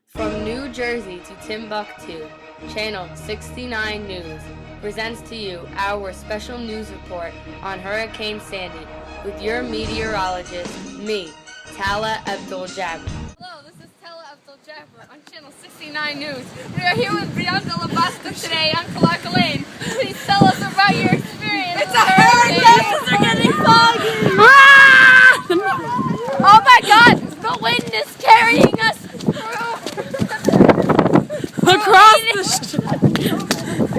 From New Jersey to Timbuktu, Channel 69 News presents to you our special news report on Hurricane Sandy with your meteorologist, me, Tala Abdul-Jabbar. Hello, this is Tala Abdul-Jabbar on Channel 69 News. We are here with Bianca Labasca today on Kalaka Lane. Please tell us about your experience. It's a hurricane! They're getting foggy! Oh my God! The wind is carrying us Across the street!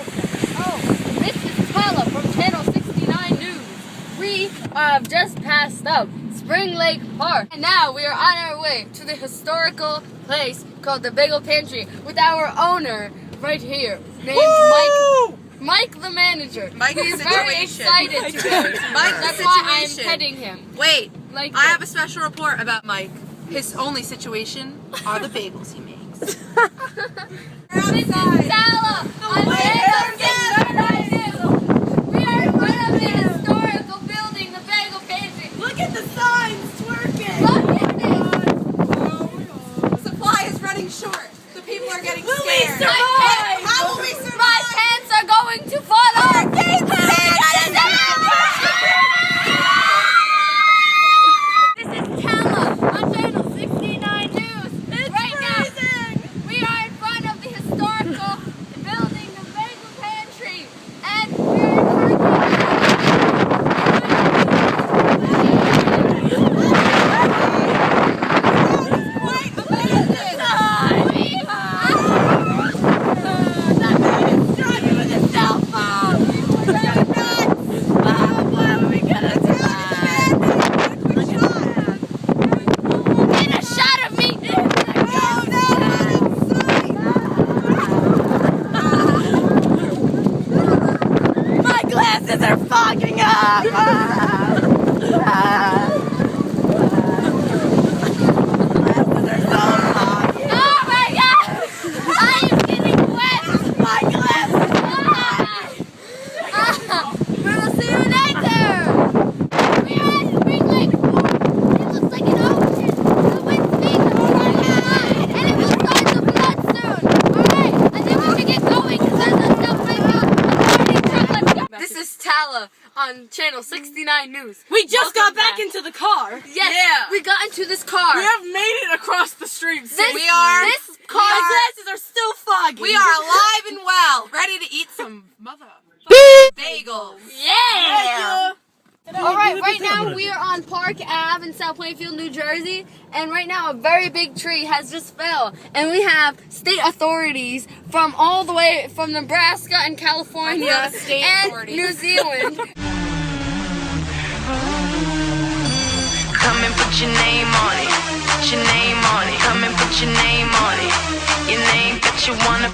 This is Tala from Channel 69 News. We have just passed up Spring Lake Park, and now we are on our way to the historical place called the Bagel Pantry with our owner right here, named Mike the manager. Mike He's the very situation. excited today. Mike the That's why I'm situation. petting him. Wait, Like I have a special report about Mike. His only situation are the bagels he makes. This is Tala on Channel 69 News. We are in front of the historical building, the Bagel Pantry. Look at the signs twerking! Look at this. Supply is running short. The people are getting Will we scared. survive? How will we survive? My pants are going to fall off. This is Tala on Channel 69 News. Right now, we are in front of the historical building, the Bagel Pantry, and we are They're fogging up! Oh my God! I am getting wet! My glasses! We'll see you later! We are at Spring Lake. It looks like an ocean. The wind's big, and it will start to flood soon. Alright, I think we should get going because there's a stuff right now. Let's go. This is Tala on Channel 69 News. We just Welcome got back into the car. Yes, Yeah. we got into this car. We have made it across the street. This car. car. My glasses are still foggy. We are alive and well, ready to eat some mother bagels. Yeah! Alright, right now we are on Park Ave in South Plainfield, New Jersey, and right now a very big tree has just fell, and we have state authorities from all the way from Nebraska and California I know the state and authorities. New Zealand. Come and put your name on it. Put your name on it. Come and put your name on it. Your name that you wanna